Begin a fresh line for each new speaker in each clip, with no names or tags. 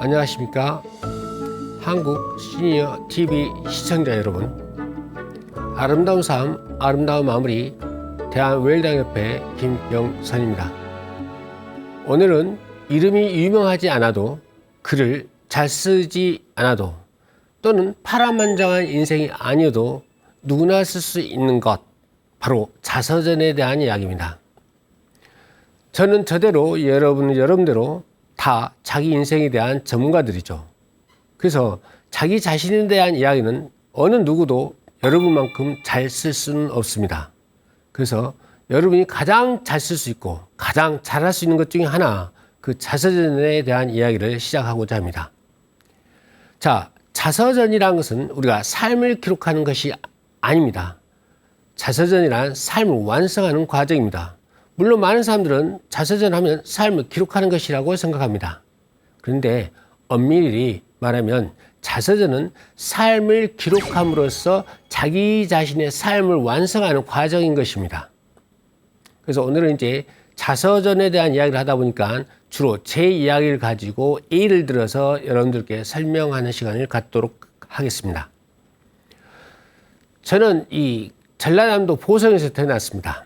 안녕하십니까. 한국 시니어 TV 시청자 여러분, 아름다운 삶, 아름다운 마무리 대한웰당협회 김영선입니다. 오늘은 이름이 유명하지 않아도, 글을 잘 쓰지 않아도, 또는 파란만장한 인생이 아니어도 누구나 쓸 수 있는 것, 바로 자서전에 대한 이야기입니다. 저는 저대로, 여러분은 여러분대로 다 자기 인생에 대한 전문가들이죠. 그래서 자기 자신에 대한 이야기는 어느 누구도 여러분만큼 잘 쓸 수는 없습니다. 그래서 여러분이 가장 잘 쓸 수 있고 가장 잘할 수 있는 것 중에 하나, 그 자서전에 대한 이야기를 시작하고자 합니다. 자, 자서전이라는 것은 우리가 삶을 기록하는 것이 아닙니다. 자서전이란 삶을 완성하는 과정입니다. 물론 많은 사람들은 자서전 하면 삶을 기록하는 것이라고 생각합니다. 그런데 엄밀히 말하면 자서전은 삶을 기록함으로써 자기 자신의 삶을 완성하는 과정인 것입니다. 그래서 오늘은 이제 자서전에 대한 이야기를 하다 보니까 주로 제 이야기를 가지고 예를 들어서 여러분들께 설명하는 시간을 갖도록 하겠습니다. 저는 이 전라남도 보성에서 태어났습니다.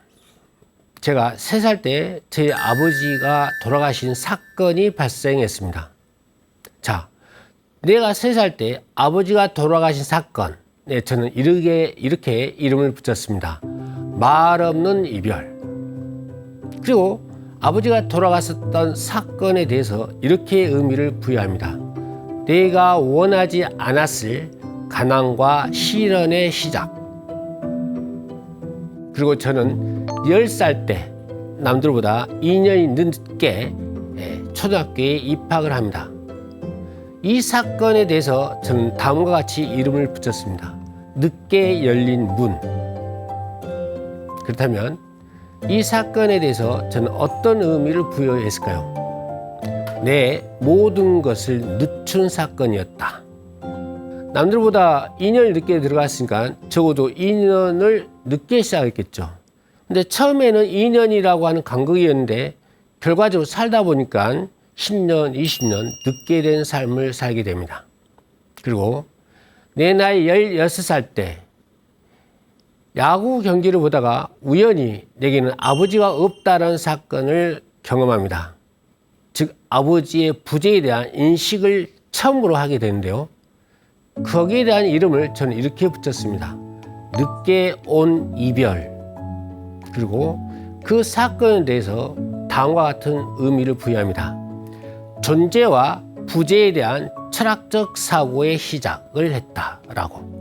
제가 3살 때 제 아버지가 돌아가신 사건이 발생했습니다. 자, 내가 3살 때 아버지가 돌아가신 사건, 저는 이렇게 이름을 붙였습니다. 말 없는 이별. 그리고 아버지가 돌아갔었던 사건에 대해서 이렇게 의미를 부여합니다. 내가 원하지 않았을 가난과 시련의 시작. 그리고 저는 10살 때 남들보다 2년이 늦게 초등학교에 입학을 합니다. 이 사건에 대해서 저는 다음과 같이 이름을 붙였습니다. 늦게 열린 문. 그렇다면 이 사건에 대해서 저는 어떤 의미를 부여했을까요? 내 모든 것을 늦춘 사건이었다. 남들보다 2년이 늦게 들어갔으니까 적어도 2년을 늦게 시작했겠죠. 근데 처음에는 2년이라고 하는 간극이었는데 결과적으로 살다 보니까 10년, 20년 늦게 된 삶을 살게 됩니다. 그리고 내 나이 16살 때 야구 경기를 보다가 우연히 내게는 아버지가 없다는 사건을 경험합니다. 즉 아버지의 부재에 대한 인식을 처음으로 하게 되는데요. 거기에 대한 이름을 저는 이렇게 붙였습니다. 늦게 온 이별. 그리고 그 사건에 대해서 다음과 같은 의미를 부여합니다. 존재와 부재에 대한 철학적 사고의 시작을 했다라고.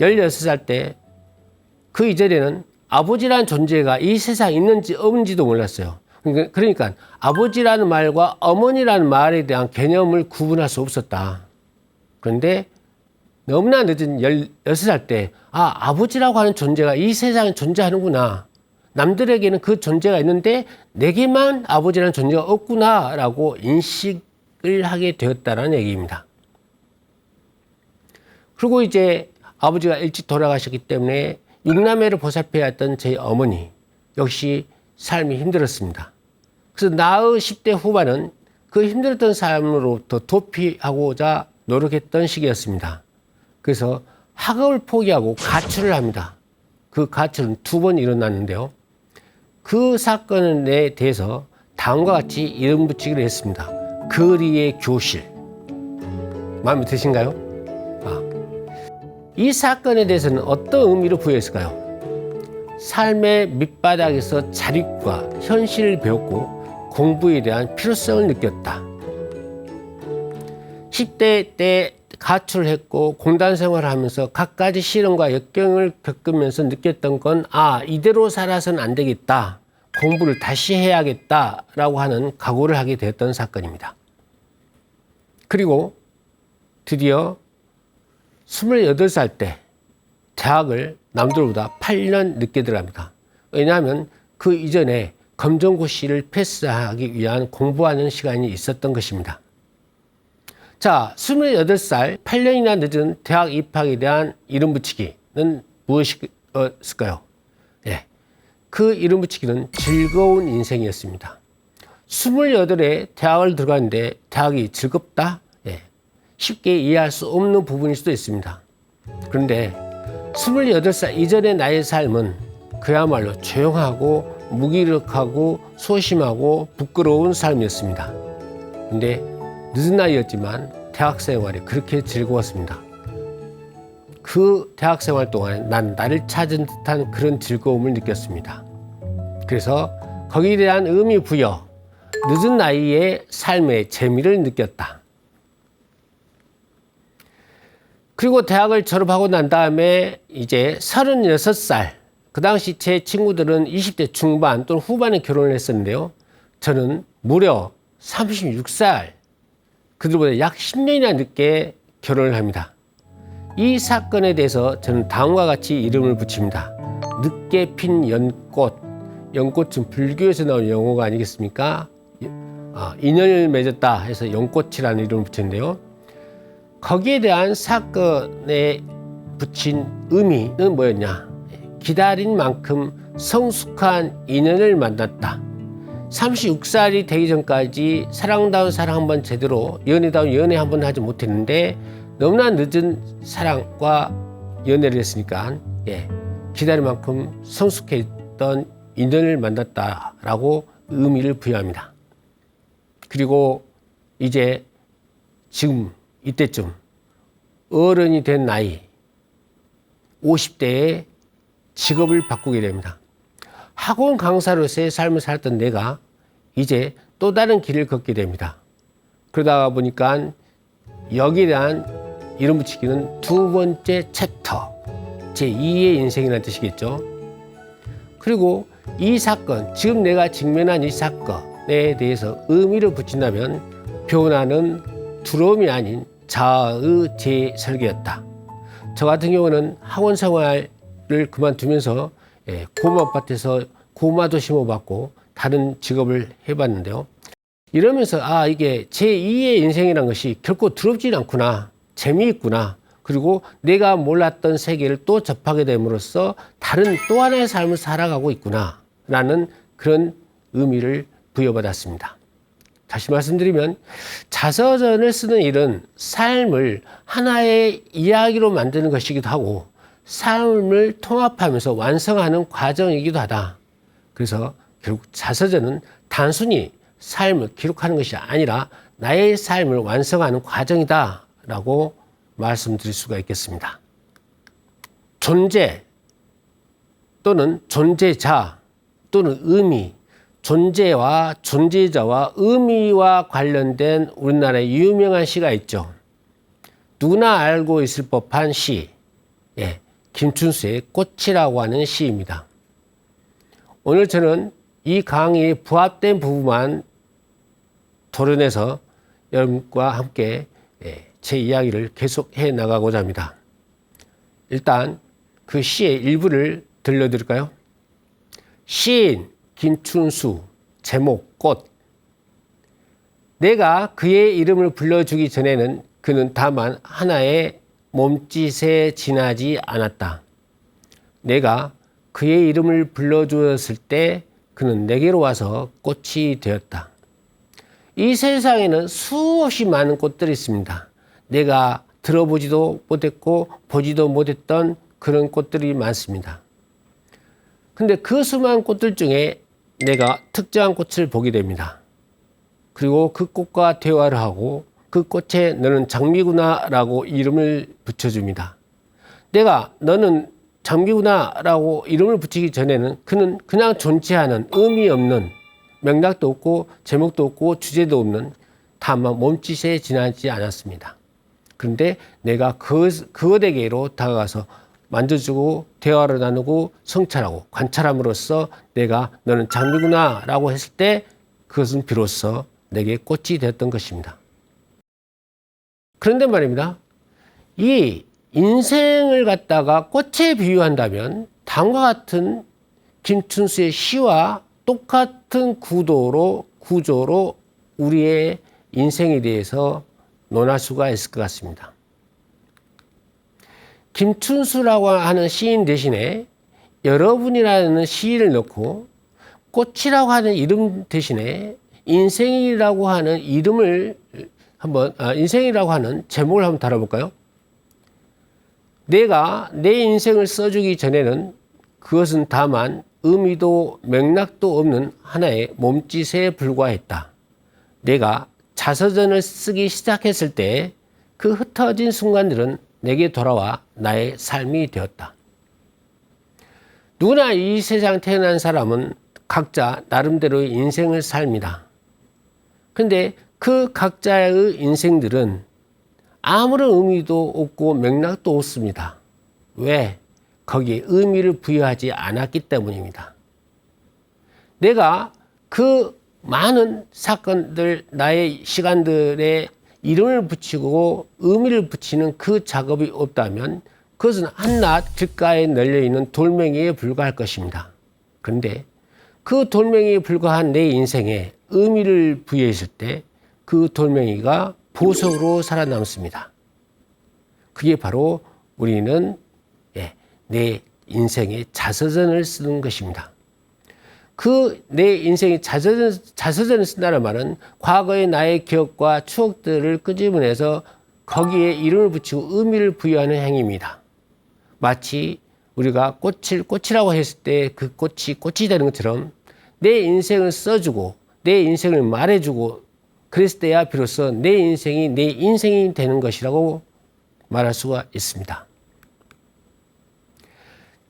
16살 때 그 이전에는 아버지라는 존재가 이 세상에 있는지 없는지도 몰랐어요. 그러니까 아버지라는 말과 어머니라는 말에 대한 개념을 구분할 수 없었다. 그런데 너무나 늦은 16살 때 아버지라고 하는 존재가 이 세상에 존재하는구나. 남들에게는 그 존재가 있는데 내게만 아버지라는 존재가 없구나 라고 인식을 하게 되었다는 얘기입니다. 그리고 이제 아버지가 일찍 돌아가셨기 때문에 6남매를 보살펴야 했던 제 어머니 역시 삶이 힘들었습니다. 그래서 나의 10대 후반은 그 힘들었던 삶으로부터 도피하고자 노력했던 시기였습니다. 그래서 학업을 포기하고 가출을 합니다. 그 가출은 2번 일어났는데요. 그 사건에 대해서 다음과 같이 이름 붙이기로 했습니다. 거리의 교실. 마음에 드신가요? 이 사건에 대해서는 어떤 의미를 부여했을까요? 삶의 밑바닥에서 자립과 현실을 배웠고 공부에 대한 필요성을 느꼈다. 10대 때 가출을 했고 공단 생활을 하면서 갖가지 시련과 역경을 겪으면서 느꼈던 건 이대로 살아서는 안 되겠다. 공부를 다시 해야겠다라고 하는 각오를 하게 되었던 사건입니다. 그리고 드디어 28살 때 대학을 남들보다 8년 늦게 들어갑니다. 왜냐하면 그 이전에 검정고시를 패스하기 위한 공부하는 시간이 있었던 것입니다. 자, 28살 8년이나 늦은 대학 입학에 대한 이름 붙이기는 무엇일까요? 예, 그 이름 붙이기는 즐거운 인생이었습니다. 28에 대학을 들어가는데 대학이 즐겁다? 예, 쉽게 이해할 수 없는 부분일 수도 있습니다. 그런데 28살 이전의 나의 삶은 그야말로 조용하고 무기력하고 소심하고 부끄러운 삶이었습니다. 근데 늦은 나이였지만 대학 생활이 그렇게 즐거웠습니다. 그 대학 생활 동안 난 나를 찾은 듯한 그런 즐거움을 느꼈습니다. 그래서 거기에 대한 의미 부여, 늦은 나이에 삶의 재미를 느꼈다. 그리고 대학을 졸업하고 난 다음에 이제 36살, 그 당시 제 친구들은 20대 중반 또는 후반에 결혼을 했었는데요. 저는 무려 36살, 그들보다 약 10년이나 늦게 결혼을 합니다. 이 사건에 대해서 저는 다음과 같이 이름을 붙입니다. 늦게 핀 연꽃. 연꽃은 불교에서 나온 용어가 아니겠습니까? 인연을 맺었다 해서 연꽃이라는 이름을 붙였는데요. 거기에 대한 사건에 붙인 의미는 뭐였냐? 기다린 만큼 성숙한 인연을 만났다. 36살이 되기 전까지 사랑다운 사랑 한번 제대로, 연애다운 연애 한번 하지 못했는데 너무나 늦은 사랑과 연애를 했으니까 기다린 만큼 성숙했던 인연을 만났다라고 의미를 부여합니다. 그리고 이제 지금 이때쯤 어른이 된 나이 50대에 직업을 바꾸게 됩니다. 학원 강사로서의 삶을 살던 내가 이제 또 다른 길을 걷게 됩니다. 그러다 보니까 여기에 대한 이름 붙이기는 두 번째 챕터, 제2의 인생이라는 뜻이겠죠. 그리고 이 사건, 지금 내가 직면한 이 사건에 대해서 의미를 붙인다면 변화는 두려움이 아닌 자아의 재설계였다. 저 같은 경우는 학원 생활을 그만두면서 고구마 밭에서 고구마도 심어봤고 다른 직업을 해봤는데요. 이러면서 이게 제2의 인생이라는 것이 결코 두렵진 않구나, 재미있구나, 그리고 내가 몰랐던 세계를 또 접하게 됨으로써 다른 또 하나의 삶을 살아가고 있구나 라는 그런 의미를 부여받았습니다. 다시 말씀드리면 자서전을 쓰는 일은 삶을 하나의 이야기로 만드는 것이기도 하고 삶을 통합하면서 완성하는 과정이기도 하다. 그래서 결국 자서전은 단순히 삶을 기록하는 것이 아니라 나의 삶을 완성하는 과정이다 라고 말씀드릴 수가 있겠습니다. 존재 또는 존재자 또는 의미, 존재와 존재자와 의미와 관련된 우리나라의 유명한 시가 있죠. 누구나 알고 있을 법한 시, 김춘수의 꽃이라고 하는 시입니다. 오늘 저는 이 강의에 부합된 부분만 토론해서 여러분과 함께 제 이야기를 계속해 나가고자 합니다. 일단 그 시의 일부를 들려드릴까요? 시인 김춘수, 제목 꽃. 내가 그의 이름을 불러주기 전에는 그는 다만 하나의 몸짓에 지나지 않았다. 내가 그의 이름을 불러주었을 때 그는 내게로 와서 꽃이 되었다. 이 세상에는 수없이 많은 꽃들이 있습니다. 내가 들어보지도 못했고 보지도 못했던 그런 꽃들이 많습니다. 근데 그 수많은 꽃들 중에 내가 특정한 꽃을 보게 됩니다. 그리고 그 꽃과 대화를 하고 그 꽃에 너는 장미구나 라고 이름을 붙여줍니다. 내가 너는 장미구나 라고 이름을 붙이기 전에는 그는 그냥 존재하는 의미 없는, 맥락도 없고 제목도 없고 주제도 없는 다만 몸짓에 지나지 않았습니다. 그런데 내가 그것에게로 다가가서 만져주고 대화를 나누고 성찰하고 관찰함으로써 내가 너는 장미구나 라고 했을 때 그것은 비로소 내게 꽃이 되었던 것입니다. 그런데 말입니다. 이 인생을 갖다가 꽃에 비유한다면 다음과 같은 김춘수의 시와 똑같은 구조로 우리의 인생에 대해서 논할 수가 있을 것 같습니다. 김춘수라고 하는 시인 대신에 여러분이라는 시를 넣고 꽃이라고 하는 이름 대신에 인생이라고 하는 이름을 인생이라고 하는 제목을 한번 다뤄볼까요? 내가 내 인생을 써주기 전에는 그것은 다만 의미도 맥락도 없는 하나의 몸짓에 불과했다. 내가 자서전을 쓰기 시작했을 때 그 흩어진 순간들은 내게 돌아와 나의 삶이 되었다. 누구나 이 세상 태어난 사람은 각자 나름대로의 인생을 삽니다. 근데 그 각자의 인생들은 아무런 의미도 없고 맥락도 없습니다. 왜? 거기에 의미를 부여하지 않았기 때문입니다. 내가 그 많은 사건들, 나의 시간들에 이름을 붙이고 의미를 붙이는 그 작업이 없다면 그것은 한낱 길가에 널려있는 돌멩이에 불과할 것입니다. 그런데 그 돌멩이에 불과한 내 인생에 의미를 부여했을 때 그 돌멩이가 보석으로 살아남습니다. 그게 바로 우리는 내 인생의 자서전을 쓰는 것입니다. 그 내 인생의 자서전을 쓴다는 말은 과거의 나의 기억과 추억들을 끄집어내서 거기에 이름을 붙이고 의미를 부여하는 행위입니다. 마치 우리가 꽃이라고 했을 때 그 꽃이 되는 것처럼 내 인생을 써주고 내 인생을 말해주고 그랬을 때야 비로소 내 인생이 되는 것이라고 말할 수가 있습니다.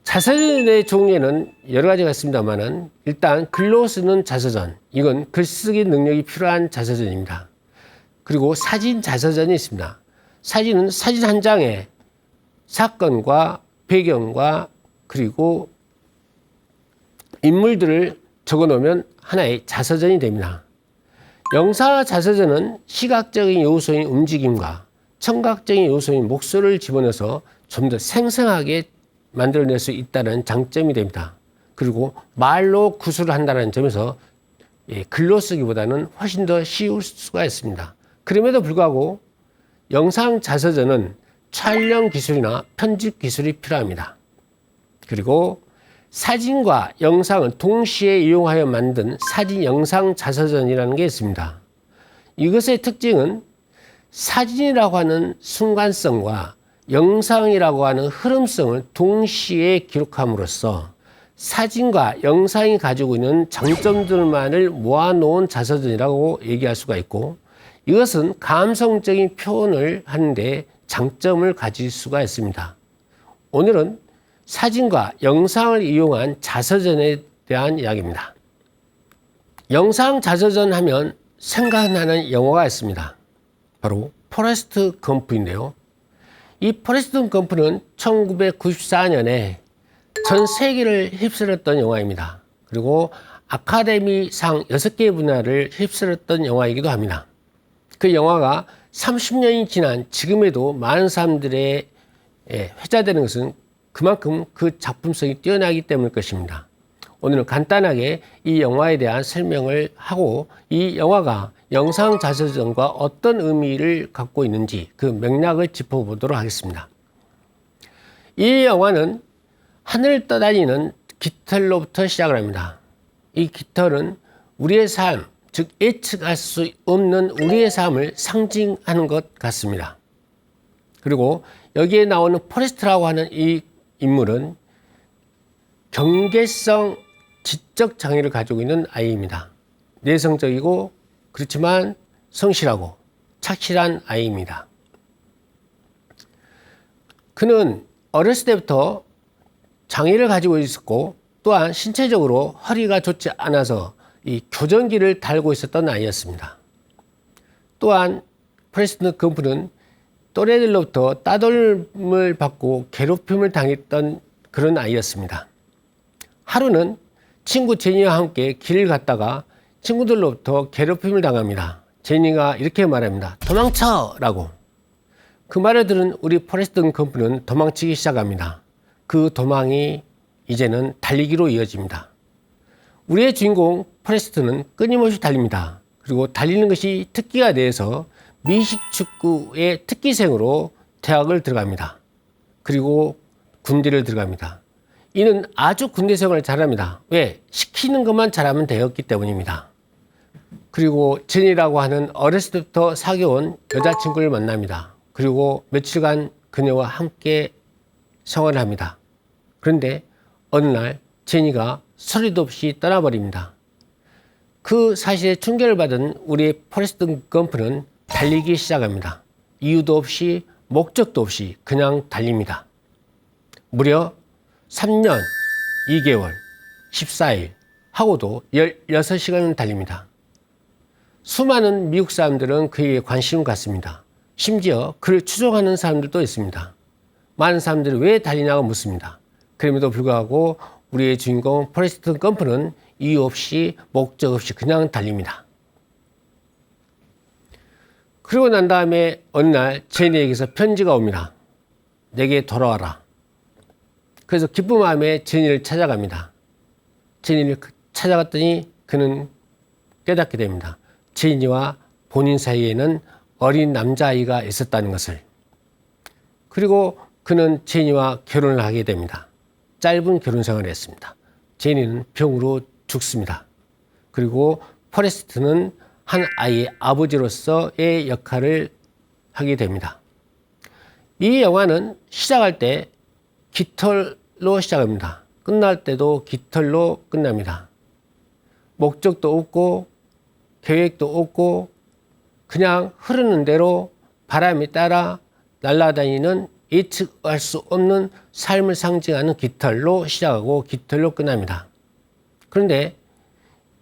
자서전의 종류에는 여러 가지가 있습니다만은 일단 글로 쓰는 자서전, 이건 글쓰기 능력이 필요한 자서전입니다. 그리고 사진 자서전이 있습니다. 사진은 사진 한 장에 사건과 배경과 그리고 인물들을 적어 놓으면 하나의 자서전이 됩니다. 영상 자서전은 시각적인 요소인 움직임과 청각적인 요소인 목소리를 집어넣어서 좀 더 생생하게 만들어낼 수 있다는 장점이 됩니다. 그리고 말로 구술을 한다는 점에서 글로 쓰기보다는 훨씬 더 쉬울 수가 있습니다. 그럼에도 불구하고 영상 자서전은 촬영 기술이나 편집 기술이 필요합니다. 그리고 사진과 영상을 동시에 이용하여 만든 사진 영상 자서전이라는 게 있습니다. 이것의 특징은 사진이라고 하는 순간성과 영상이라고 하는 흐름성을 동시에 기록함으로써 사진과 영상이 가지고 있는 장점들만을 모아놓은 자서전이라고 얘기할 수가 있고, 이것은 감성적인 표현을 하는데 장점을 가질 수가 있습니다. 오늘은 사진과 영상을 이용한 자서전에 대한 이야기입니다. 영상 자서전 하면 생각나는 영화가 있습니다. 바로 포레스트 검프인데요. 이 포레스트 검프는 1994년에 전 세계를 휩쓸었던 영화입니다. 그리고 아카데미상 6개 분야를 휩쓸었던 영화이기도 합니다. 그 영화가 30년이 지난 지금에도 많은 사람들의 회자되는 것은 그만큼 그 작품성이 뛰어나기 때문일 것입니다. 오늘은 간단하게 이 영화에 대한 설명을 하고 이 영화가 영상 자서전과 어떤 의미를 갖고 있는지 그 맥락을 짚어보도록 하겠습니다. 이 영화는 하늘을 떠다니는 깃털로부터 시작을 합니다. 이 깃털은 우리의 삶, 즉 예측할 수 없는 우리의 삶을 상징하는 것 같습니다. 그리고 여기에 나오는 포레스트라고 하는 이 인물은 경계성 지적 장애를 가지고 있는 아이입니다. 내성적이고 그렇지만 성실하고 착실한 아이입니다. 그는 어렸을 때부터 장애를 가지고 있었고 또한 신체적으로 허리가 좋지 않아서 이 교정기를 달고 있었던 아이였습니다. 또한 프레스트 검프는 또래들로부터 따돌림을 받고 괴롭힘을 당했던 그런 아이였습니다. 하루는 친구 제니와 함께 길을 갔다가 친구들로부터 괴롭힘을 당합니다. 제니가 이렇게 말합니다. 도망쳐! 라고. 그 말을 들은 우리 포레스트 검프는 도망치기 시작합니다. 그 도망이 이제는 달리기로 이어집니다. 우리의 주인공 포레스트는 끊임없이 달립니다. 그리고 달리는 것이 특기가 돼서 미식축구의 특기생으로 대학을 들어갑니다. 그리고 군대를 들어갑니다. 이는 아주 군대 생활을 잘합니다. 왜? 시키는 것만 잘하면 되었기 때문입니다. 그리고 제니라고 하는 어렸을 때부터 사귀어온 여자친구를 만납니다. 그리고 며칠간 그녀와 함께 생활을 합니다. 그런데 어느 날 제니가 소리도 없이 떠나버립니다. 그 사실에 충격을 받은 우리의 포레스트 검프는 달리기 시작합니다. 이유도 없이 목적도 없이 그냥 달립니다. 무려 3년 2개월 14일 하고도 16시간을 달립니다. 수많은 미국 사람들은 그에게 관심을 갖습니다. 심지어 그를 추종하는 사람들도 있습니다. 많은 사람들이 왜 달리냐고 묻습니다. 그럼에도 불구하고 우리의 주인공 포레스트 검프는 이유 없이 목적 없이 그냥 달립니다. 그러고 난 다음에 어느 날 제니에게서 편지가 옵니다. 내게 돌아와라. 그래서 기쁜 마음에 제니를 찾아갑니다. 제니를 찾아갔더니 그는 깨닫게 됩니다. 제니와 본인 사이에는 어린 남자아이가 있었다는 것을. 그리고 그는 제니와 결혼을 하게 됩니다. 짧은 결혼 생활을 했습니다. 제니는 병으로 죽습니다. 그리고 포레스트는 한 아이의 아버지로서의 역할을 하게 됩니다. 이 영화는 시작할 때 깃털로 시작합니다. 끝날 때도 깃털로 끝납니다. 목적도 없고 계획도 없고 그냥 흐르는 대로 바람에 따라 날아다니는 예측할 수 없는 삶을 상징하는 깃털로 시작하고 깃털로 끝납니다. 그런데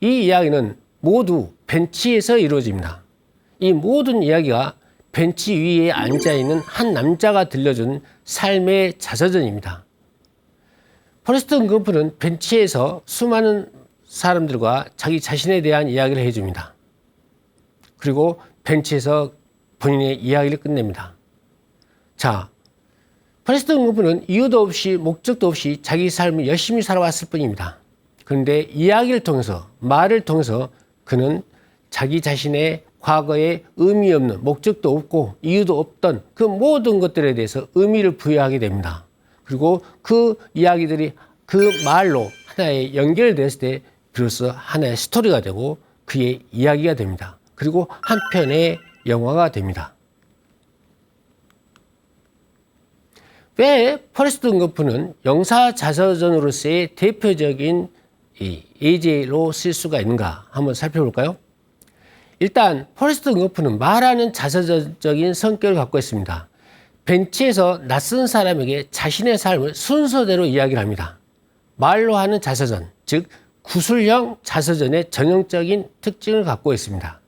이 이야기는 모두 벤치에서 이루어집니다. 이 모든 이야기가 벤치 위에 앉아있는 한 남자가 들려준 삶의 자서전입니다. 포레스트 검프는 벤치에서 수많은 사람들과 자기 자신에 대한 이야기를 해줍니다. 그리고 벤치에서 본인의 이야기를 끝냅니다. 자, 포레스트 검프는 이유도 없이 목적도 없이 자기 삶을 열심히 살아왔을 뿐입니다. 그런데 이야기를 통해서, 말을 통해서 그는 자기 자신의 과거에 의미 없는, 목적도 없고 이유도 없던 그 모든 것들에 대해서 의미를 부여하게 됩니다. 그리고 그 이야기들이 그 말로 하나의 연결됐을 때 비로소 하나의 스토리가 되고 그의 이야기가 됩니다. 그리고 한 편의 영화가 됩니다. 왜 포레스트 검프는 영사 자서전으로서의 대표적인 예제로 쓸 수가 있는가 한번 살펴볼까요? 일단 포레스트 검프는 말하는 자서전적인 성격을 갖고 있습니다. 벤치에서 낯선 사람에게 자신의 삶을 순서대로 이야기를 합니다. 말로 하는 자서전, 즉 구술형 자서전의 전형적인 특징을 갖고 있습니다.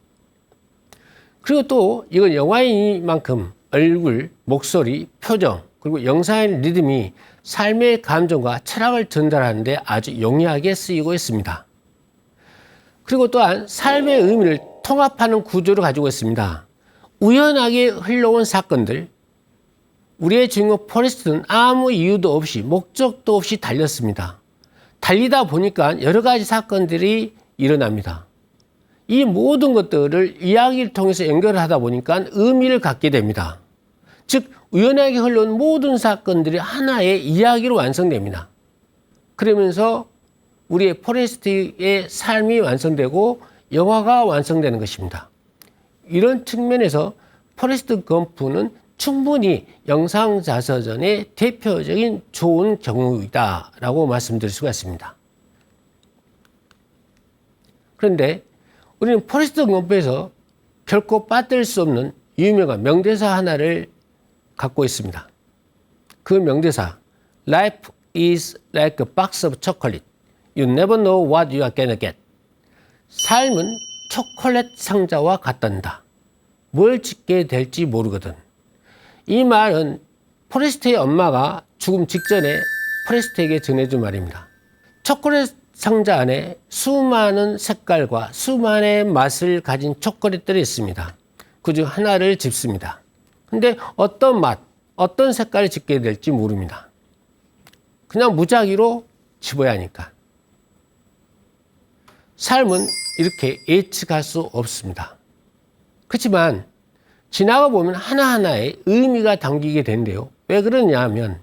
그리고 또 이건 영화인만큼 얼굴, 목소리, 표정, 그리고 영상의 리듬이 삶의 감정과 철학을 전달하는 데 아주 용이하게 쓰이고 있습니다. 그리고 또한 삶의 의미를 통합하는 구조를 가지고 있습니다. 우연하게 흘러온 사건들, 우리의 주인공 포레스트는 아무 이유도 없이 목적도 없이 달렸습니다. 달리다 보니까 여러 가지 사건들이 일어납니다. 이 모든 것들을 이야기를 통해서 연결을 하다 보니까 의미를 갖게 됩니다. 즉 우연하게 흘러온 모든 사건들이 하나의 이야기로 완성됩니다. 그러면서 우리의 포레스트의 삶이 완성되고 영화가 완성되는 것입니다. 이런 측면에서 포레스트 검프는 충분히 영상자서전의 대표적인 좋은 경우이다 라고 말씀드릴 수가 있습니다. 그런데 우리는 포레스트 검프에서 결코 빠뜨릴 수 없는 유명한 명대사 하나를 갖고 있습니다. 그 명대사 Life is like a box of chocolate. You never know what you are gonna get. 삶은 초콜릿 상자와 같단다. 뭘 짓게 될지 모르거든. 이 말은 포레스트의 엄마가 죽음 직전에 포레스트에게 전해준 말입니다. 초콜릿 상자 안에 수많은 색깔과 수많은 맛을 가진 초콜릿들이 있습니다. 그중 하나를 집습니다. 근데 어떤 맛, 어떤 색깔을 집게 될지 모릅니다. 그냥 무작위로 집어야 하니까. 삶은 이렇게 예측할 수 없습니다. 그렇지만 지나가 보면 하나하나에 의미가 담기게 되는데요. 왜 그러냐 하면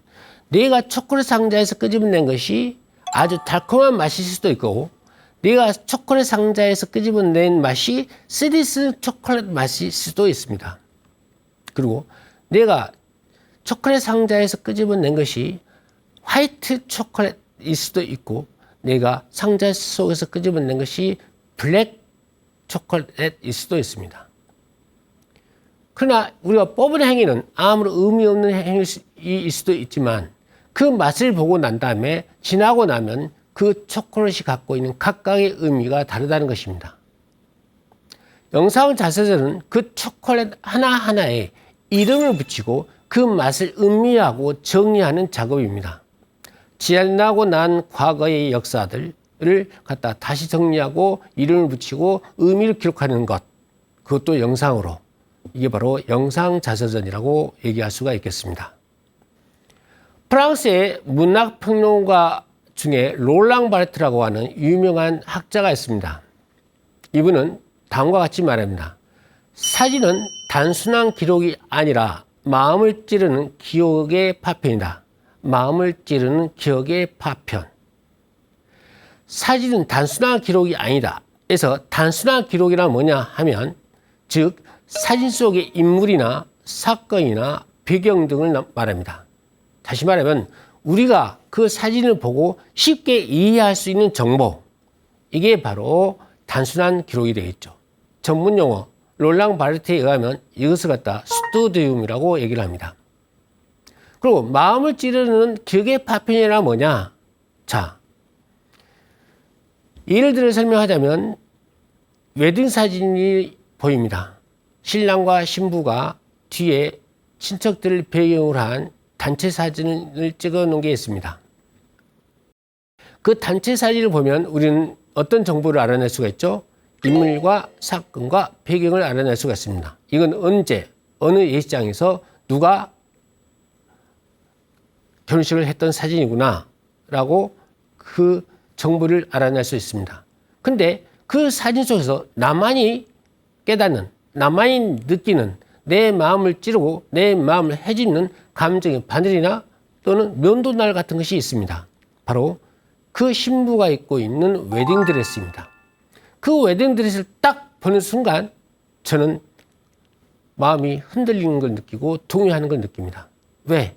내가 초콜릿 상자에서 끄집어낸 것이 아주 달콤한 맛일 수도 있고 내가 초콜릿 상자에서 끄집어낸 맛이 쓰디쓴 초콜릿 맛일 수도 있습니다. 그리고 내가 초콜릿 상자에서 끄집어낸 것이 화이트 초콜릿일 수도 있고 내가 상자 속에서 끄집어낸 것이 블랙 초콜릿일 수도 있습니다. 그러나 우리가 뽑은 행위는 아무런 의미 없는 행위일 수도 있지만 그 맛을 보고 난 다음에 지나고 나면 그 초콜릿이 갖고 있는 각각의 의미가 다르다는 것입니다. 영상 자세서는 그 초콜릿 하나하나에 이름을 붙이고 그 맛을 음미하고 정리하는 작업입니다. 지나고 난 과거의 역사들을 갖다 다시 정리하고 이름을 붙이고 의미를 기록하는 것, 그것도 영상으로. 이게 바로 영상 자서전이라고 얘기할 수가 있겠습니다. 프랑스의 문학평론가 중에 롤랑 바르트라고 하는 유명한 학자가 있습니다. 이분은 다음과 같이 말합니다. 사진은 단순한 기록이 아니라 마음을 찌르는 기억의 파편이다. 마음을 찌르는 기억의 파편. 사진은 단순한 기록이 아니다. 그래서 단순한 기록이란 뭐냐 하면 즉 사진 속의 인물이나 사건이나 배경 등을 말합니다. 다시 말하면 우리가 그 사진을 보고 쉽게 이해할 수 있는 정보, 이게 바로 단순한 기록이 되겠죠. 전문 용어 롤랑 바르트에 의하면 이것을 갖다 스튜디움이라고 얘기를 합니다. 그리고 마음을 찌르는 기억의 파편이란 뭐냐? 자, 예를 들어 설명하자면 웨딩 사진이 보입니다. 신랑과 신부가 뒤에 친척들을 배경으로 한 단체 사진을 찍어 놓은 게 있습니다. 그 단체 사진을 보면 우리는 어떤 정보를 알아낼 수가 있죠? 인물과 사건과 배경을 알아낼 수가 있습니다. 이건 언제, 어느 예식장에서 누가 결혼식을 했던 사진이구나 라고 그 정보를 알아낼 수 있습니다. 근데 그 사진 속에서 나만이 깨닫는, 나만이 느끼는, 내 마음을 찌르고 내 마음을 해집는 감정의 바늘이나 또는 면도날 같은 것이 있습니다. 바로 그 신부가 입고 있는 웨딩드레스입니다. 그 웨딩드레스를 딱 보는 순간 저는 마음이 흔들리는 걸 느끼고 동요하는 걸 느낍니다. 왜?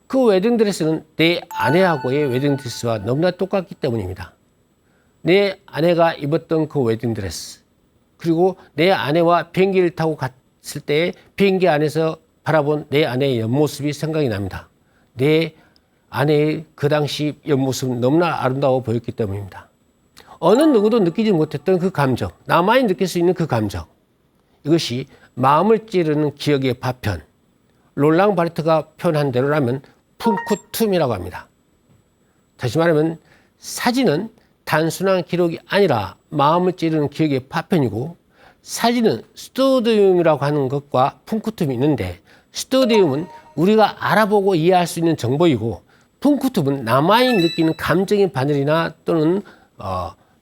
그 웨딩드레스는 내 아내하고의 웨딩드레스와 너무나 똑같기 때문입니다. 내 아내가 입었던 그 웨딩드레스, 그리고 내 아내와 비행기를 타고 갔을 때 비행기 안에서 바라본 내 아내의 옆모습이 생각이 납니다. 내 아내의 그 당시 옆모습은 너무나 아름다워 보였기 때문입니다. 어느 누구도 느끼지 못했던 그 감정, 나만이 느낄 수 있는 그 감정, 이것이 마음을 찌르는 기억의 파편, 롤랑 바르트가 표현한 대로라면 푼쿠툼이라고 합니다. 다시 말하면 사진은 단순한 기록이 아니라 마음을 찌르는 기억의 파편이고, 사진은 스튜디움이라고 하는 것과 푼쿠툼이 있는데, 스튜디움은 우리가 알아보고 이해할 수 있는 정보이고, 푼쿠툼은 나만이 느끼는 감정의 바늘이나 또는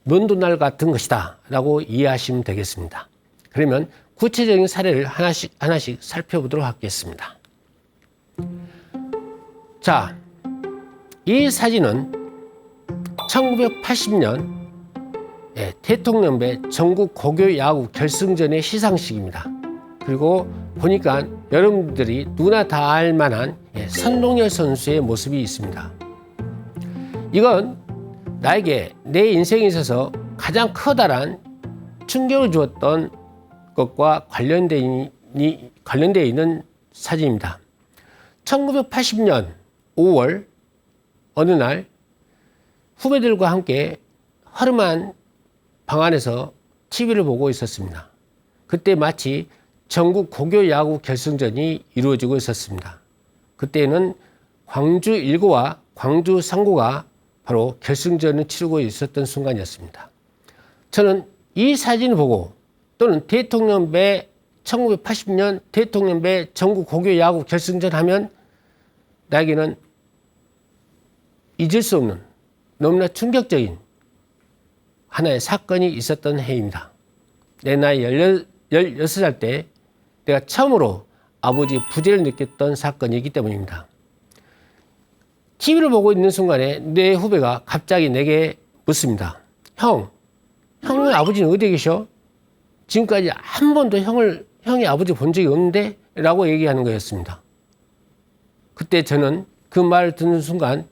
면도날 같은 것이다 라고 이해하시면 되겠습니다. 그러면 구체적인 사례를 하나씩 살펴보도록 하겠습니다. 자, 이 사진은 1980년 대통령배 전국 고교 야구 결승전의 시상식입니다. 그리고 보니까 여러분들이 누구나 다 알만한 선동열 선수의 모습이 있습니다. 이건 나에게 내 인생에 있어서 가장 커다란 충격을 주었던 것과 관련되어 있는 사진입니다. 1980년 5월 어느 날 후배들과 함께 허름한 방 안에서 TV를 보고 있었습니다. 그때 마치 전국 고교 야구 결승전이 이루어지고 있었습니다. 그때는 광주 1고와 광주 3고가 바로 결승전을 치르고 있었던 순간이었습니다. 저는 이 사진을 보고 또는 대통령배 1980년 대통령배 전국 고교 야구 결승전 하면 나에게는 잊을 수 없는 너무나 충격적인 하나의 사건이 있었던 해입니다. 내 나이 16살 때 내가 처음으로 아버지의 부재를 느꼈던 사건이기 때문입니다. TV를 보고 있는 순간에 내 후배가 갑자기 내게 묻습니다. 형의 아버지는 어디에 계셔? 지금까지 한 번도 형의 아버지 본 적이 없는데? 라고 얘기하는 거였습니다. 그때 저는 그 말을 듣는 순간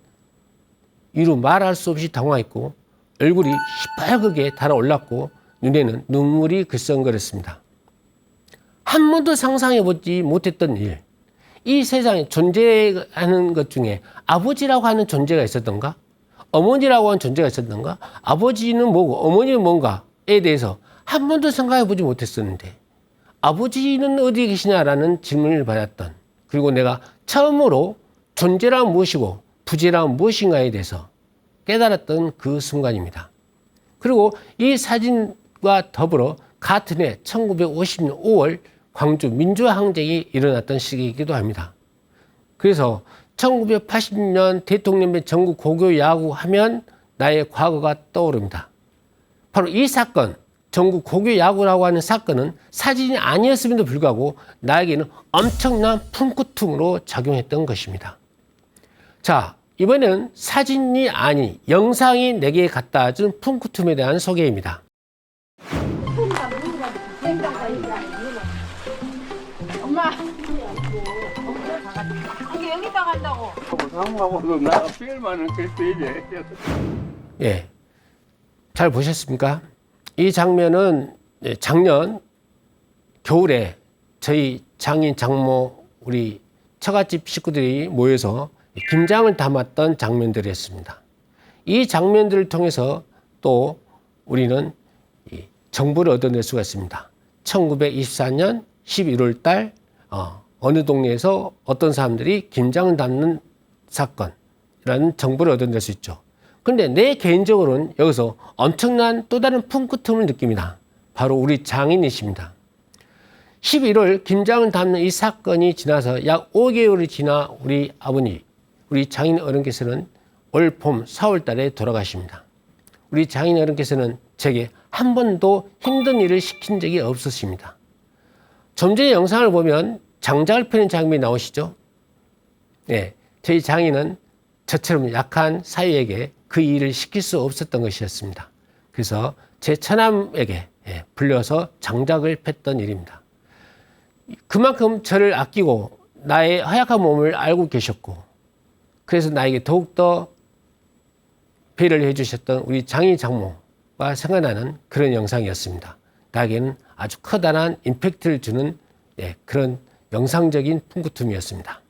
이루 말할 수 없이 당황했고 얼굴이 시뻘겋게 달아올랐고 눈에는 눈물이 글썽거렸습니다. 한 번도 상상해보지 못했던 일, 이 세상에 존재하는 것 중에 아버지라고 하는 존재가 있었던가? 어머니라고 하는 존재가 있었던가? 아버지는 뭐고 어머니는 뭔가에 대해서 한 번도 생각해보지 못했었는데 아버지는 어디에 계시냐라는 질문을 받았던, 그리고 내가 처음으로 존재란 무엇이고 부재란 무엇인가에 대해서 깨달았던 그 순간입니다. 그리고 이 사진과 더불어 같은 해 1950년 5월 광주 민주항쟁이 일어났던 시기이기도 합니다. 그래서 1980년 대통령배 전국 고교 야구 하면 나의 과거가 떠오릅니다. 바로 이 사건, 전국 고교 야구라고 하는 사건은 사진이 아니었음에도 불구하고 나에게는 엄청난 품구tum으로 작용했던 것입니다. 자, 이번에는 사진이 아닌 영상이 내게 갖다 준 품구tum에 대한 소개입니다.
엄마, 이게 여기다 간다고.
상관없어. 나 필만은 그랬어야지.
예, 잘 보셨습니까? 이 장면은 작년 겨울에 저희 장인, 장모, 우리 처갓집 식구들이 모여서 김장을 담았던 장면들이었습니다. 이 장면들을 통해서 또 우리는 정보를 얻어낼 수가 있습니다. 1924년 11월 달 어느 동네에서 어떤 사람들이 김장을 담는 사건이라는 정보를 얻어낼 수 있죠. 그런데 내 개인적으로는 여기서 엄청난 또 다른 품구tum을 느낍니다. 바로 우리 장인이십니다. 11월 김장을 담는 이 사건이 지나서 약 5개월이 지나 우리 아버님, 우리 장인 어른께서는 올 봄 4월 달에 돌아가십니다. 우리 장인 어른께서는 제게 한 번도 힘든 일을 시킨 적이 없으십니다. 좀 전에 영상을 보면 장작을 펴는 장면이 나오시죠? 네, 저희 장인은 저처럼 약한 사위에게 그 일을 시킬 수 없었던 것이었습니다. 그래서 제 처남에게 불려서 장작을 폈던 일입니다. 그만큼 저를 아끼고 나의 허약한 몸을 알고 계셨고, 그래서 나에게 더욱더 배려를 해주셨던 우리 장인 장모가 생각나는 그런 영상이었습니다. 나에게는 아주 커다란 임팩트를 주는 그런 영상적인 품구tum이었습니다.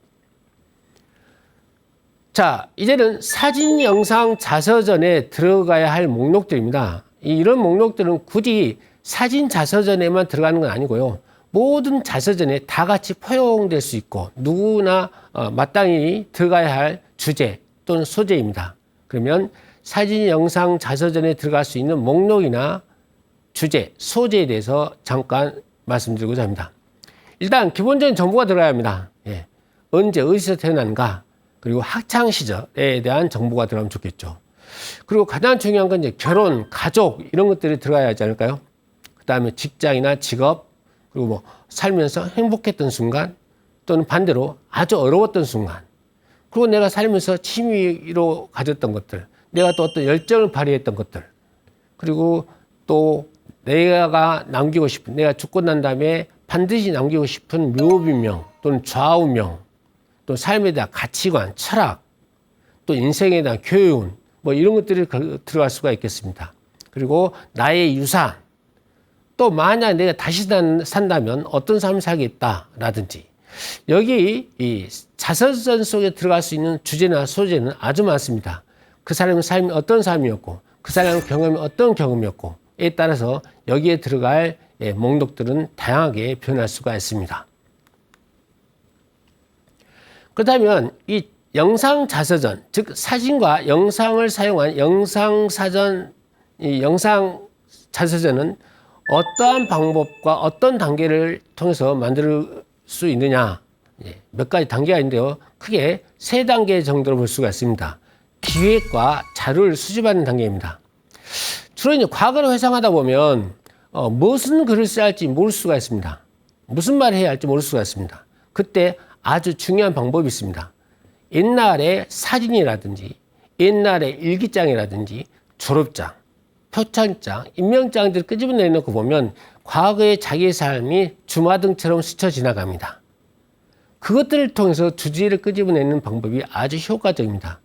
자, 이제는 사진, 영상, 자서전에 들어가야 할 목록들입니다. 이런 목록들은 굳이 사진, 자서전에만 들어가는 건 아니고요. 모든 자서전에 다 같이 포용될 수 있고 누구나 마땅히 들어가야 할 주제 또는 소재입니다. 그러면 사진, 영상, 자서전에 들어갈 수 있는 목록이나 주제, 소재에 대해서 잠깐 말씀드리고자 합니다. 일단 기본적인 정보가 들어가야 합니다. 언제 어디서 태어난가, 그리고 학창 시절에 대한 정보가 들어가면 좋겠죠. 그리고 가장 중요한 건 이제 결혼, 가족 이런 것들이 들어가야 하지 않을까요? 그 다음에 직장이나 직업, 그리고 뭐 살면서 행복했던 순간 또는 반대로 아주 어려웠던 순간, 그리고 내가 살면서 취미로 가졌던 것들, 내가 또 어떤 열정을 발휘했던 것들, 그리고 또 내가 남기고 싶은, 내가 죽고 난 다음에 반드시 남기고 싶은 묘비명 또는 좌우명, 또 삶에 대한 가치관, 철학, 또 인생에 대한 교훈, 뭐 이런 것들이 들어갈 수가 있겠습니다. 그리고 나의 유산, 또 만약 내가 다시 산다면 어떤 삶을 살겠다라든지, 여기 이 자서전 속에 들어갈 수 있는 주제나 소재는 아주 많습니다. 그 사람의 삶이 어떤 삶이었고, 그 사람의 경험이 어떤 경험이었고에 따라서 여기에 들어갈 목록들은 다양하게 변할 수가 있습니다. 그렇다면 이 영상 자서전, 즉 사진과 영상을 사용한 영상 사전, 이 영상 자서전은 어떠한 방법과 어떤 단계를 통해서 만들 수 있느냐. 몇 가지 단계가 있는데요. 크게 3단계 정도로 볼 수가 있습니다. 기획과 자료를 수집하는 단계입니다. 주로 이제 과거를 회상하다 보면 무슨 글을 써야 할지 모를 수가 있습니다. 무슨 말을 해야 할지 모를 수가 있습니다. 그때 아주 중요한 방법이 있습니다. 옛날에 사진이라든지 옛날에 일기장이라든지 졸업장, 표창장, 임명장들을 끄집어내놓고 보면 과거의 자기의 삶이 주마등처럼 스쳐 지나갑니다. 그것들을 통해서 주제를 끄집어내는 방법이 아주 효과적입니다.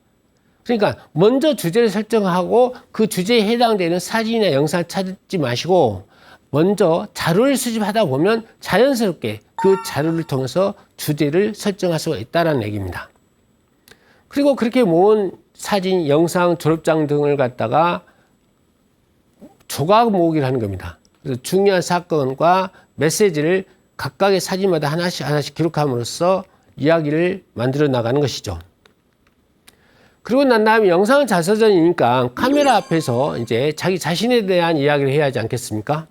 그러니까 먼저 주제를 설정하고 그 주제에 해당되는 사진이나 영상을 찾지 마시고 먼저 자료를 수집하다 보면 자연스럽게 그 자료를 통해서 주제를 설정할 수가 있다는 얘기입니다. 그리고 그렇게 모은 사진, 영상, 졸업장 등을 갖다가 조각 모으기를 하는 겁니다. 그래서 중요한 사건과 메시지를 각각의 사진마다 하나씩 기록함으로써 이야기를 만들어 나가는 것이죠. 그리고 난 다음에 영상은 자서전이니까 카메라 앞에서 이제 자기 자신에 대한 이야기를 해야 하지 않겠습니까?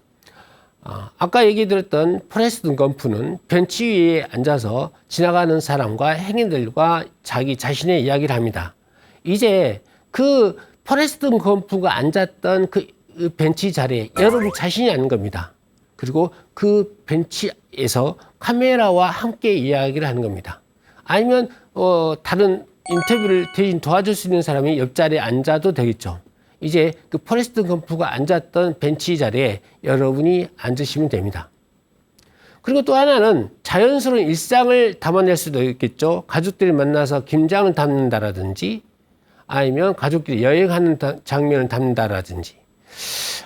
아까 얘기 드렸던 포레스트 검프는 벤치 위에 앉아서 지나가는 사람과 행인들과 자기 자신의 이야기를 합니다. 이제 그 포레스트 검프가 앉았던 그 벤치 자리에 여러분 자신이 앉는 겁니다. 그리고 그 벤치에서 카메라와 함께 이야기를 하는 겁니다. 아니면 다른 인터뷰를 대신 도와줄 수 있는 사람이 옆자리에 앉아도 되겠죠. 이제 그 포레스트 검프가 앉았던 벤치 자리에 여러분이 앉으시면 됩니다. 그리고 또 하나는 자연스러운 일상을 담아낼 수도 있겠죠. 가족들이 만나서 김장을 담는다라든지 아니면 가족끼리 여행하는 장면을 담는다라든지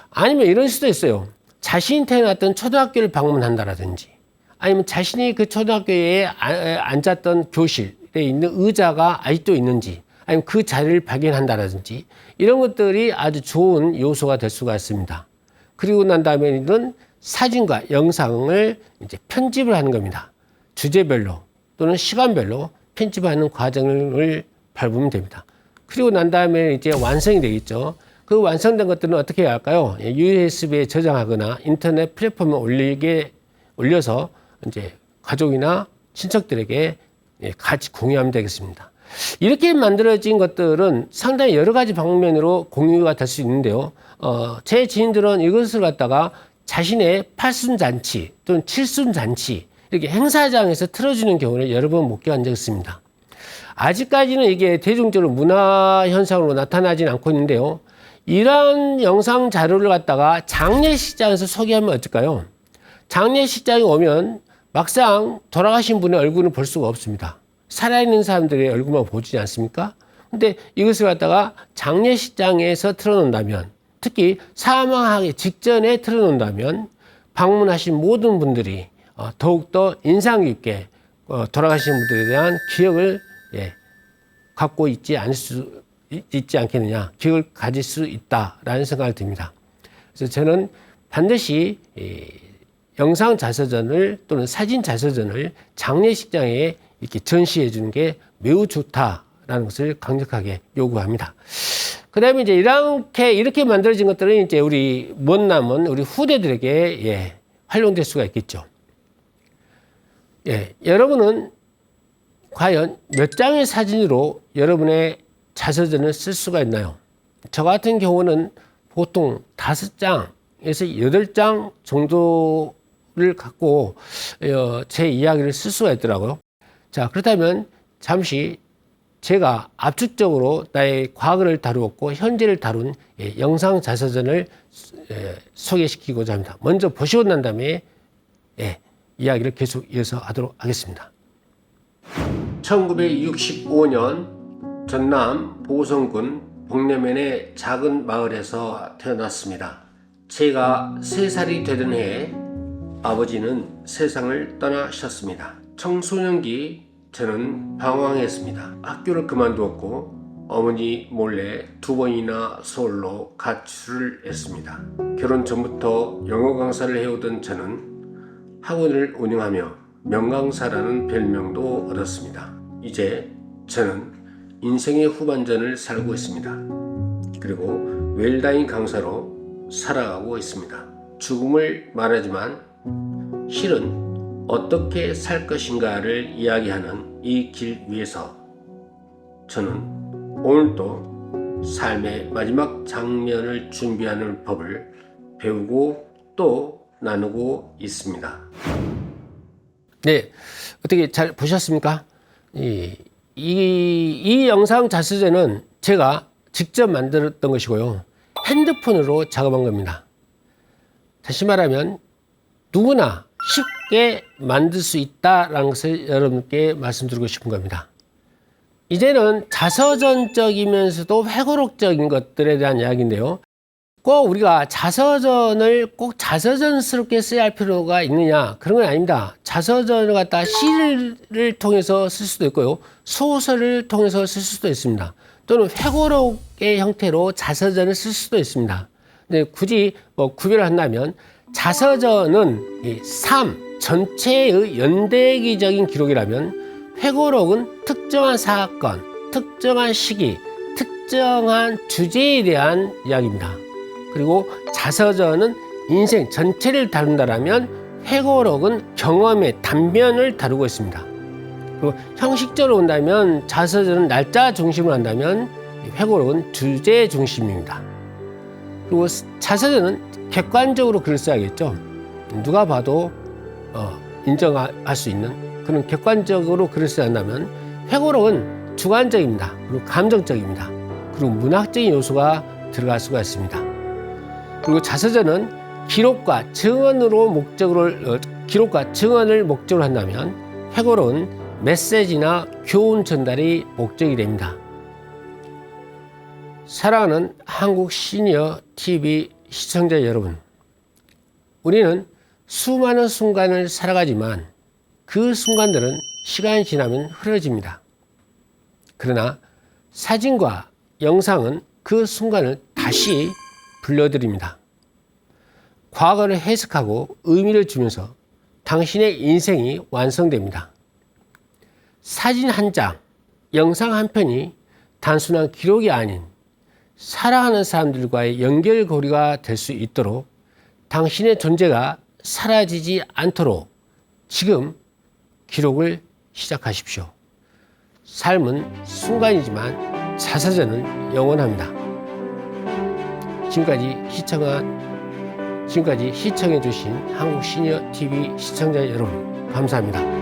아니면 이런 수도 있어요. 자신이 태어났던 초등학교를 방문한다라든지 아니면 자신이 그 초등학교에 앉았던 교실에 있는 의자가 아직도 있는지 아니면 그 자리를 발견한다라든지 이런 것들이 아주 좋은 요소가 될 수가 있습니다. 그리고 난 다음에는 사진과 영상을 이제 편집을 하는 겁니다. 주제별로 또는 시간별로 편집하는 과정을 밟으면 됩니다. 그리고 난 다음에 이제 완성이 되겠죠. 그 완성된 것들은 어떻게 해야 할까요? USB에 저장하거나 인터넷 플랫폼에 올려서 이제 가족이나 친척들에게 같이 공유하면 되겠습니다. 이렇게 만들어진 것들은 상당히 여러 가지 방면으로 공유가 될 수 있는데요. 제 지인들은 이것을 갖다가 자신의 팔순잔치 또는 칠순잔치 이렇게 행사장에서 틀어주는 경우를 여러 번 목격한 적이 있습니다. 아직까지는 이게 대중적으로 문화 현상으로 나타나진 않고 있는데요. 이러한 영상 자료를 갖다가 장례식장에서 소개하면 어떨까요? 장례식장에 오면 막상 돌아가신 분의 얼굴을 볼 수가 없습니다. 살아있는 사람들의 얼굴만 보지 않습니까? 근데 이것을 갖다가 장례식장에서 틀어놓는다면, 특히 사망하기 직전에 틀어놓는다면 방문하신 모든 분들이 더욱더 인상 깊게 돌아가신 분들에 대한 기억을 갖고 있지 않겠느냐, 기억을 가질 수 있다라는 생각이 듭니다. 그래서 저는 반드시 영상 자서전을 또는 사진 자서전을 장례식장에 이렇게 전시해 주는 게 매우 좋다라는 것을 강력하게 요구합니다. 그 다음에 이제 이렇게 만들어진 것들은 이제 우리 먼 남은 우리 후대들에게 활용될 수가 있겠죠. 여러분은 과연 몇 장의 사진으로 여러분의 자서전을 쓸 수가 있나요? 저 같은 경우는 보통 5장에서 8장 정도를 갖고 제 이야기를 쓸 수가 있더라고요. 자, 그렇다면 잠시 제가 압축적으로 나의 과거를 다루었고 현재를 다룬 영상 자서전을 소개시키고자 합니다. 먼저 보시고 난 다음에 이야기를 계속 이어서 하도록 하겠습니다. 1965년 전남 보성군 복내면의 작은 마을에서 태어났습니다. 제가 3살이 되던 해에 아버지는 세상을 떠나셨습니다. 청소년기 저는 방황했습니다. 학교를 그만두었고 어머니 몰래 2번이나 서울로 가출을 했습니다. 결혼 전부터 영어 강사를 해오던 저는 학원을 운영하며 명강사라는 별명도 얻었습니다. 이제 저는 인생의 후반전을 살고 있습니다. 그리고 웰다잉 강사로 살아가고 있습니다. 죽음을 말하지만 실은 어떻게 살 것인가를 이야기하는 이 길 위에서 저는 오늘도 삶의 마지막 장면을 준비하는 법을 배우고 또 나누고 있습니다. 네, 어떻게 잘 보셨습니까? 이 영상 자서전은 제가 직접 만들었던 것이고요. 핸드폰으로 작업한 겁니다. 다시 말하면 누구나 쉽게 만들 수 있다라는 것을 여러분께 말씀드리고 싶은 겁니다. 이제는 자서전적이면서도 회고록적인 것들에 대한 이야기인데요. 꼭 우리가 자서전을 꼭 자서전스럽게 써야 할 필요가 있느냐, 그런 건 아닙니다. 자서전을 갖다 시를 통해서 쓸 수도 있고요, 소설을 통해서 쓸 수도 있습니다. 또는 회고록의 형태로 자서전을 쓸 수도 있습니다. 근데 굳이 구별을 한다면 자서전은 이 삶 전체의 연대기적인 기록이라면 회고록은 특정한 사건, 특정한 시기, 특정한 주제에 대한 이야기입니다. 그리고 자서전은 인생 전체를 다룬다라면 회고록은 경험의 단면을 다루고 있습니다. 그리고 형식적으로 본다면 자서전은 날짜 중심으로 한다면 회고록은 주제 중심입니다. 그리고 자서전은 객관적으로 글을 써야겠죠. 누가 봐도 인정할 수 있는 그런 객관적으로 글을 써야 한다면 회고록은 주관적입니다. 그리고 감정적입니다. 그리고 문학적인 요소가 들어갈 수가 있습니다. 그리고 자서전은 기록과 증언을 목적으로 한다면 회고록은 메시지나 교훈 전달이 목적이 됩니다. 사랑하는 한국 시니어 TV 시청자 여러분, 우리는 수많은 순간을 살아가지만 그 순간들은 시간이 지나면 흐려집니다. 그러나 사진과 영상은 그 순간을 다시 불러드립니다. 과거를 해석하고 의미를 주면서 당신의 인생이 완성됩니다. 사진 한 장, 영상 한 편이 단순한 기록이 아닌 사랑하는 사람들과의 연결고리가 될 수 있도록 당신의 존재가 사라지지 않도록 지금 기록을 시작하십시오. 삶은 순간이지만 자서전은 영원합니다. 지금까지 시청해주신 한국 시니어 TV 시청자 여러분, 감사합니다.